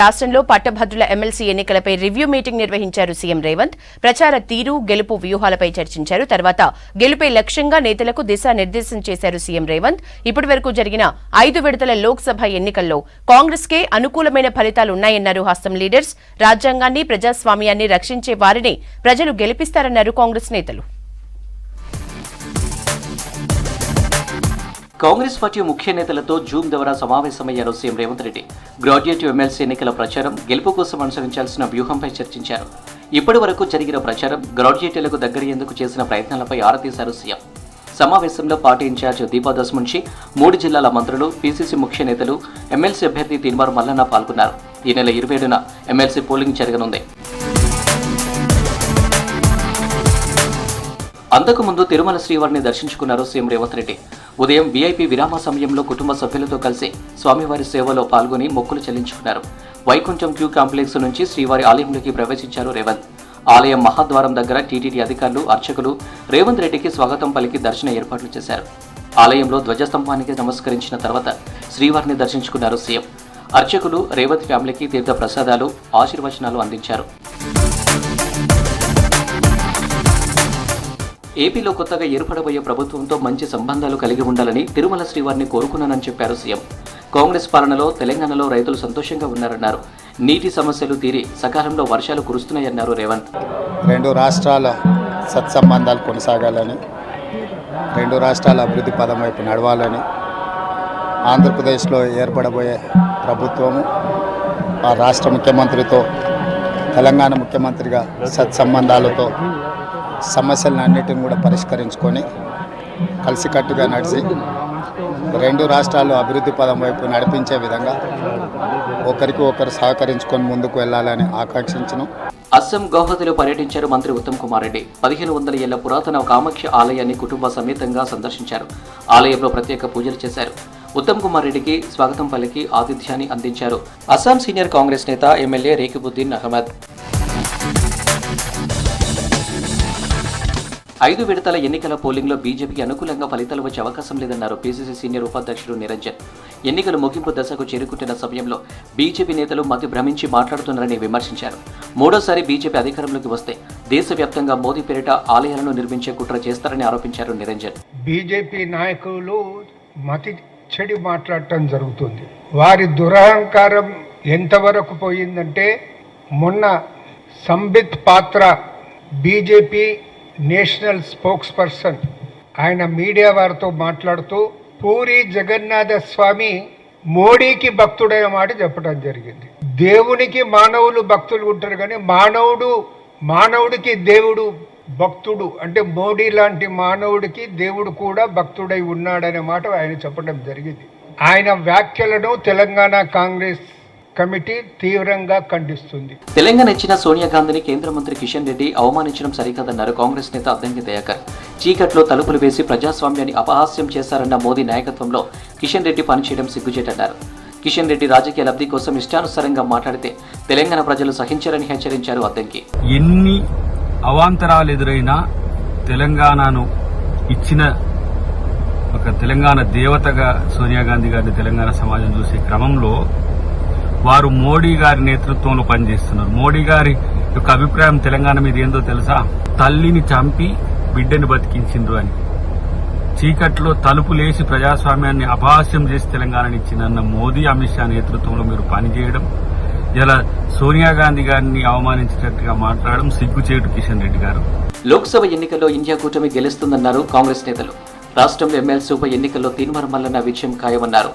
రాష్ట్రంలో పట్టభద్రుల ఎమ్మెల్సీ ఎన్నికలపై రివ్యూ మీటింగ్ నిర్వహించారు సీఎం రేవంత్. ప్రచార తీరు, గెలుపు వ్యూహాలపై చర్చించారు. తర్వాత గెలుపే లక్ష్యంగా నేతలకు దిశానిర్దేశం చేశారు సీఎం రేవంత్. ఇప్పటివరకు జరిగిన 5 విడతల లోక్సభ ఎన్నికల్లో కాంగ్రెస్కే అనుకూలమైన ఫలితాలున్నాయన్నారు హస్తం లీడర్స్. రాజ్యాంగాన్ని, ప్రజాస్వామ్యాన్ని రక్షించే వారిని ప్రజలు గెలిపిస్తారన్నారు కాంగ్రెస్ నేతలు. కాంగ్రెస్ పార్టీ ముఖ్య నేతలతో జూమ్ ద్వారా సమావేశమయ్యారు CM Revanth Reddy. Graduate MLC ఎన్నికల ప్రచారం, గెలుపు కోసం అనుసరించాల్సిన వ్యూహంపై చర్చించారు. ఇప్పటి వరకు జరిగిన ప్రచారం, గ్రాడ్యుయేట్లకు దగ్గరయ్యేందుకు చేసిన ప్రయత్నాలపై ఆరా తీశారు సీఎం. సమావేశంలో పార్టీ ఇన్ఛార్జ్ దీపాదాస్ మున్షి, 3 జిల్లాల మంత్రులు, పీసీసీ ముఖ్య నేతలు, ఎమ్మెల్సీ అభ్యర్థి తీన్మార్ మల్లన్న పాల్గొన్నారు. ఈ నెల 27న ఎమ్మెల్సీ పోలింగ్ జరగనుంది. అంతకుముందు తిరుమల శ్రీవారిని దర్శించుకున్నారు సీఎం రేవంత్ రెడ్డి. ఉదయం వీఐపీ విరామ సమయంలో కుటుంబ సభ్యులతో కలిసి స్వామివారి సేవలో పాల్గొని మొక్కులు చెల్లించుకున్నారు. వైకుంఠం క్యూ కాంప్లెక్స్ నుంచి శ్రీవారి ఆలయంలోకి ప్రవేశించారు రేవంత్. ఆలయం మహాద్వారం దగ్గర టీటీడీ అధికారులు, అర్చకులు రేవంత్ రెడ్డికి స్వాగతం పలికి దర్శన ఏర్పాట్లు చేశారు. ఆలయంలో ధ్వజస్తంభానికి నమస్కరించిన తర్వాత శ్రీవారిని దర్శించుకున్నారు సీఎం. అర్చకులు రేవంత్ ఫ్యామిలీకి తీర్థ ప్రసాదాలు, ఆశీర్వచనాలు అందించారు. ఏపీలో కొత్తగా ఏర్పడబోయే ప్రభుత్వంతో మంచి సంబంధాలు కలిగి ఉండాలని తిరుమల శ్రీవారిని కోరుకున్నానని చెప్పారు సీఎం. కాంగ్రెస్ పాలనలో తెలంగాణలో రైతులు సంతోషంగా ఉన్నారన్నారు. నీటి సమస్యలు తీరి సకాలంలో వర్షాలు కురుస్తున్నాయన్నారు రేవంత్. 2 రాష్ట్రాల సత్సంబంధాలు కొనసాగాలని, 2 రాష్ట్రాల అభివృద్ధి పదం వైపు నడవాలని, ఆంధ్రప్రదేశ్లో ఏర్పడబోయే ప్రభుత్వము ఆ రాష్ట్ర ముఖ్యమంత్రితో, తెలంగాణ ముఖ్యమంత్రిగా సత్సంబంధాలతో సమస్యలన్నిటిని కూడా పరిష్కరించుకొని కలిసికట్టుగా నడిచి 2 రాష్ట్రాలు అభివృద్ధి పదం వైపు నడిపించే విధంగా ఒకరికి ఒకరు సహకరించుకొని ముందుకు వెళ్లాలని ఆకాంక్షించను. అస్సాం గౌహతిలో పర్యటించారు మంత్రి ఉత్తమ్ కుమార్ రెడ్డి. 1500 ఏళ్ల పురాతన కామాఖ్య ఆలయాన్ని కుటుంబ సమేతంగా సందర్శించారు. ఆలయంలో ప్రత్యేక పూజలు చేశారు. ఉత్తమ్ కుమార్ రెడ్డికి స్వాగతం పలికి ఆతిథ్యాన్ని అందించారు. అస్సాం సీనియర్ కాంగ్రెస్ నేత ఎమ్మెల్యే రేకిబుద్దీన్ అహ్మద్. 5 విడతల ఎన్నికల పోలింగ్లో బీజేపీకి అనుకూలంగా ఫలితాలు వచ్చే అవకాశం లేదన్నారు పీసీసీ సీనియర్ ఉపాధ్యక్షుడు నిరంజన్. ఎన్నికలు ముగింపు దశకు చేరుకుంటున్న సమయంలో బీజేపీ నేతలు మతి భ్రమించి మాట్లాడుతున్నారని విమర్శించారు. 3వసారి బీజేపీ అధికారంలోకి వస్తే దేశవ్యాప్తంగా మోదీ పేరిట ఆలయాలను నిర్మించే కుట్ర చేస్తారని ఆరోపించారు నిరంజన్. బీజేపీ నాయకులు మతి చెడి మాట్లాడటం జరుగుతుంది. వారి దురహంకారం ఎంతవరకు పోయిందంటే, మొన్న సంబిత్ పాత్ర బీజేపీ నేషనల్ స్పోక్స్ పర్సన్ ఆయన మీడియా వారితో మాట్లాడుతూ పూరి జగన్నాథ స్వామి మోడీకి భక్తుడైన మాట చెప్పడం జరిగింది. దేవునికి మానవులు భక్తులు ఉంటారు, కానీ మానవుడికి దేవుడు భక్తుడు అంటే మోడీ లాంటి మానవుడికి దేవుడు కూడా భక్తుడై ఉన్నాడనే మాట ఆయన చెప్పడం జరిగింది. ఆయన వ్యాఖ్యలను తెలంగాణ కాంగ్రెస్ కమిటీ తీవ్రంగా ఖండిస్తుంది. తెలంగాణ ఇచ్చిన సోనియా గాంధీని కేంద్ర మంత్రి కిషన్ రెడ్డి అవమానించడం సరికాదన్నారు కాంగ్రెస్ నేత అద్దంకి దయాకర్. చీకట్లో తలుపులు వేసి ప్రజాస్వామ్యాన్ని అపహాస్యం చేశారన్న మోదీ నాయకత్వంలో కిషన్ రెడ్డి పనిచేయడం సిగ్గుచేటన్నారు. కిషన్ రెడ్డి రాజకీయ లబ్ధి కోసం ఇష్టానుసారంగా మాట్లాడితే తెలంగాణ ప్రజలు సహించారని హెచ్చరించారు అద్దంకి. ఎన్ని అవాంతరాలు ఎదురైనా తెలంగాణను ఇచ్చిన ఒక తెలంగాణ దేవతగా సోనియా గాంధీ గారిని తెలంగాణ సమాజం చూసే క్రమంలో వారు మోడీ గారి నేతృత్వంలో పనిచేస్తున్నారు. మోడీ గారి యొక్క అభిప్రాయం తెలంగాణ మీద ఏందో తెలుసా? తల్లిని చంపి బిడ్డని బతికించిండ్రు అని. చీకట్లో తలుపులేసి ప్రజాస్వామ్యాన్ని అపహాస్యం చేసి తెలంగాణని ఇచ్చిందన్న మోదీ, అమిత్ షా నేతృత్వంలో మీరు పనిచేయడం, ఇలా సోనియా గాంధీ గారిని అవమానించేటట్టుగా మాట్లాడడం సిగ్గుచేటు కిషన్ రెడ్డి గారు. లోక్సభ ఎన్నికల్లో ఇండియా కూటమి గెలుస్తుందన్నారు కాంగ్రెస్ నేతలు. రాష్ట్రంలో ఎమ్మెల్సీ ఉప ఎన్నికల్లో తీన్మార్ మల్లన్న విజయం ఖాయమన్నారు.